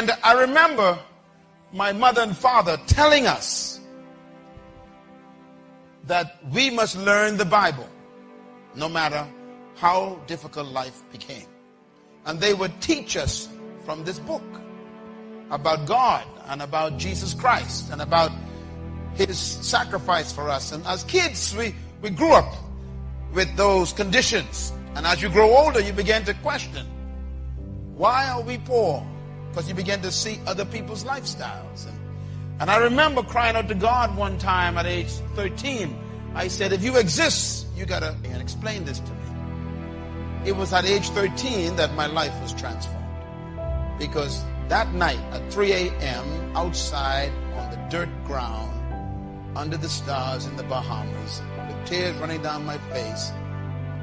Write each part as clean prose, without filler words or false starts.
And I remember my mother and father telling us that we must learn the Bible no matter how difficult life became. And they would teach us from this book about God and about Jesus Christ and about his sacrifice for us. And as kids, we grew up with those conditions. And as you grow older, you begin to question, why are we poor? Because you begin to see other people's lifestyles. And I remember crying out to God one time at age 13. I said, if you exist, you got to explain this to me. It was at age 13 that my life was transformed. Because that night at 3 a.m. outside on the dirt ground, under the stars in the Bahamas, with tears running down my face,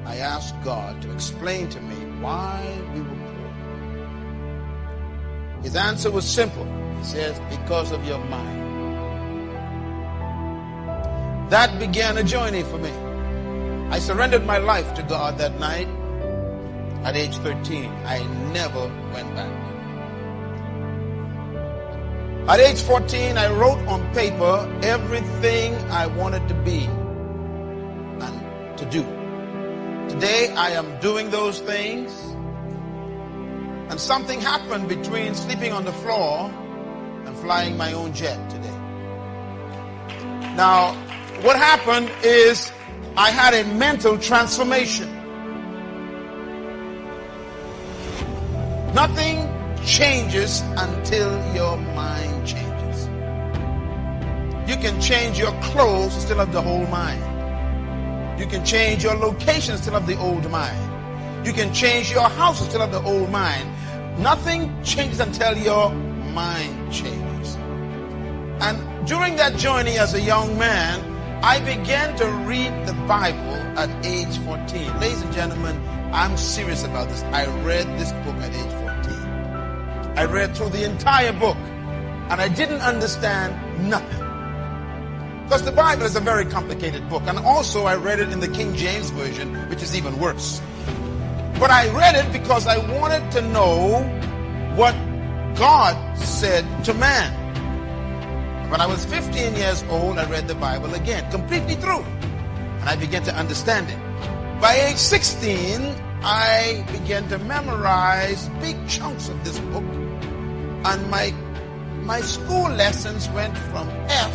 I asked God to explain to me why we were poor. His answer was simple. He says, because of your mind. That began a journey for me. I surrendered my life to God that night at age 13. I never went back. At age 14, I wrote on paper everything I wanted to be and to do. Today, I am doing those things. And something happened between sleeping on the floor and flying my own jet today. Now, what happened is I had a mental transformation. Nothing changes until your mind changes. You can change your clothes and still have the whole mind. You can change your location and still have the old mind. You can change your house and still have the old mind. Nothing changes until your mind changes. And during that journey as a young man, I began to read the Bible at age 14. Ladies and gentlemen, I'm serious about this. I read this book at age 14. I read through the entire book, and I didn't understand nothing. Because the Bible is a very complicated book, and also I read it in the King James Version, which is even worse. But I read it because I wanted to know what God said to man. When I was 15 years old, I read the Bible again, completely through. And I began to understand it. By age 16, I began to memorize big chunks of this book. And my school lessons went from F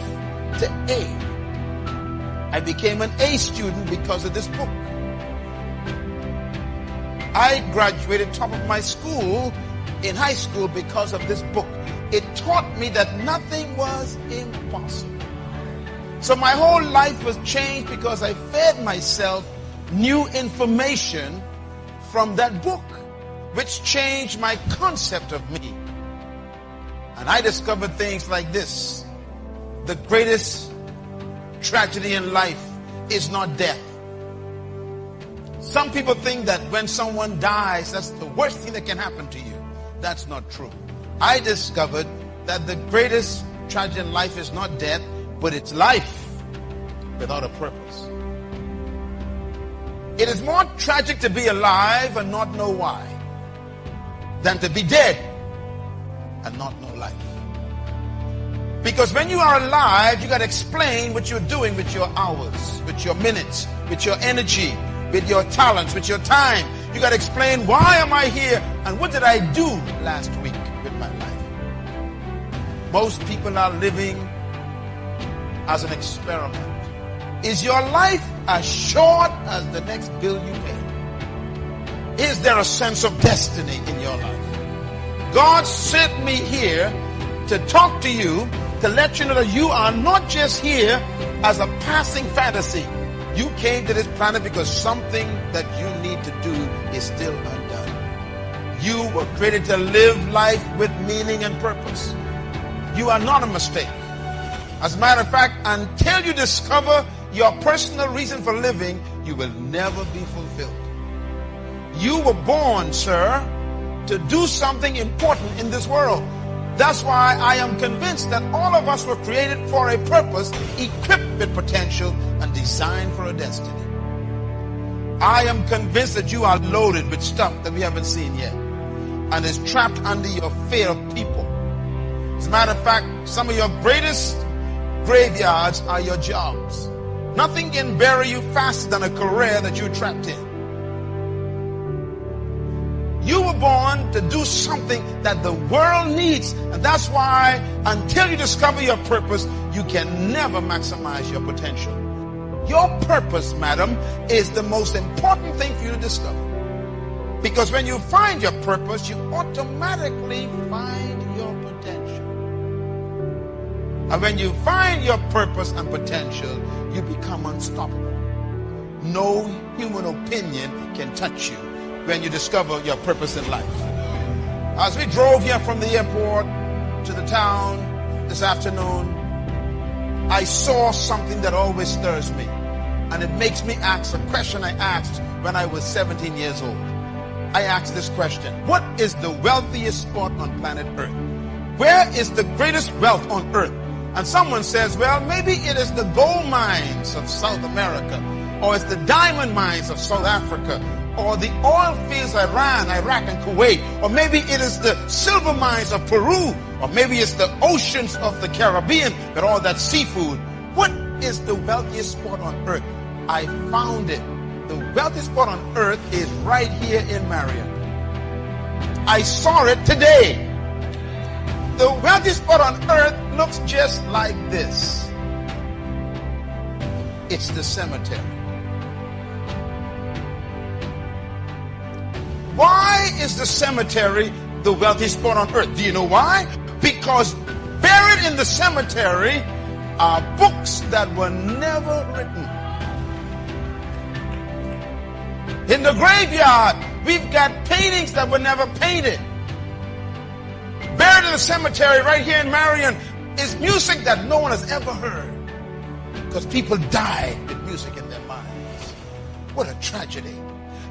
to A. I became an A student because of this book. I graduated top of my school in high school because of this book. It taught me that nothing was impossible. So my whole life was changed because I fed myself new information from that book, which changed my concept of me. And I discovered things like this. The greatest tragedy in life is not death. Some people think that when someone dies, that's the worst thing that can happen to you. That's not true. I discovered that the greatest tragedy in life is not death, but it's life without a purpose. It is more tragic to be alive and not know why than to be dead and not know life. Because when you are alive, you got to explain what you're doing with your hours, with your minutes, with your energy, with your talents, with your time. You got to explain, why am I here and what did I do last week with my life? Most people are living as an experiment. Is your life as short as the next bill you pay? Is there a sense of destiny in your life? God sent me here to talk to you, to let you know that you are not just here as a passing fantasy. You came to this planet because something that you need to do is still undone. You were created to live life with meaning and purpose. You are not a mistake. As a matter of fact, until you discover your personal reason for living, you will never be fulfilled. You were born, sir, to do something important in this world. That's why I am convinced that all of us were created for a purpose, equipped with potential, and designed for a destiny. I am convinced that you are loaded with stuff that we haven't seen yet, and is trapped under your fear of people. As a matter of fact, some of your greatest graveyards are your jobs. Nothing can bury you faster than a career that you're trapped in. You were born to do something that the world needs. And that's why until you discover your purpose, you can never maximize your potential. Your purpose, madam, is the most important thing for you to discover. Because when you find your purpose, you automatically find your potential. And when you find your purpose and potential, you become unstoppable. No human opinion can touch you when you discover your purpose in life. As we drove here from the airport to the town this afternoon, I saw something that always stirs me. And it makes me ask a question I asked when I was 17 years old. I asked this question: what is the wealthiest spot on planet Earth? Where is the greatest wealth on earth? And someone says, well, maybe it is the gold mines of South America, or it's the diamond mines of South Africa, or the oil fields of Iran, Iraq, and Kuwait, or maybe it is the silver mines of Peru, or maybe it's the oceans of the Caribbean with all that seafood. What is the wealthiest spot on earth? I found it. The wealthiest spot on earth is right here in Marion. I saw it today. The wealthiest spot on earth looks just like this. It's the cemetery. Why is the cemetery the wealthiest spot on earth? Do you know why? Because buried in the cemetery are books that were never written. In the graveyard, we've got paintings that were never painted. Buried in the cemetery right here in Marion is music that no one has ever heard, because people died with music in their minds. What a tragedy.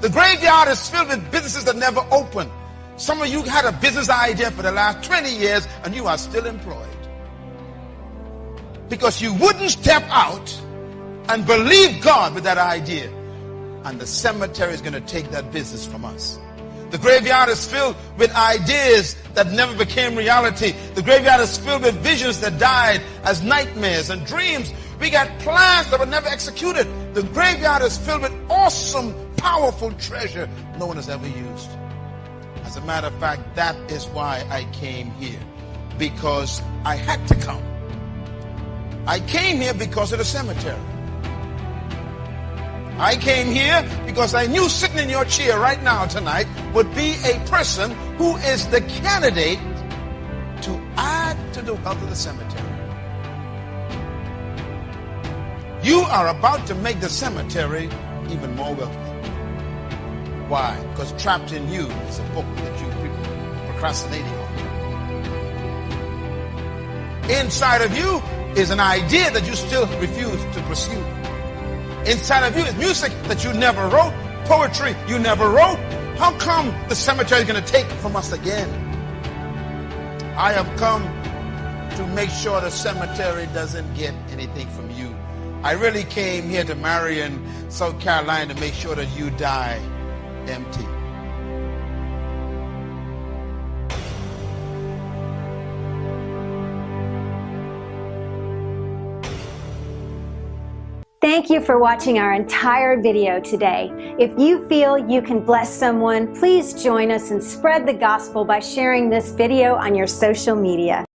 The graveyard is filled with businesses that never open. Some of you had a business idea for the last 20 years and you are still employed, because you wouldn't step out and believe God with that idea. And the cemetery is going to take that business from us. The graveyard is filled with ideas that never became reality. The graveyard is filled with visions that died as nightmares and dreams. We got plans that were never executed. The graveyard is filled with awesome, powerful treasure no one has ever used. As a matter of fact, that is why I came here. Because I had to come. I came here because of the cemetery. I came here because I knew sitting in your chair right now tonight would be a person who is the candidate to add to the wealth of the cemetery. You are about to make the cemetery even more wealthy. Why? Because trapped in you is a book that you're procrastinating on. Inside of you is an idea that you still refuse to pursue. Inside of you is music that you never wrote, poetry you never wrote. How come the cemetery is going to take from us again? I have come to make sure the cemetery doesn't get anything from you. I really came here to Marion, South Carolina, to make sure that you die empty. Thank you for watching our entire video today. If you feel you can bless someone, please join us and spread the gospel by sharing this video on your social media.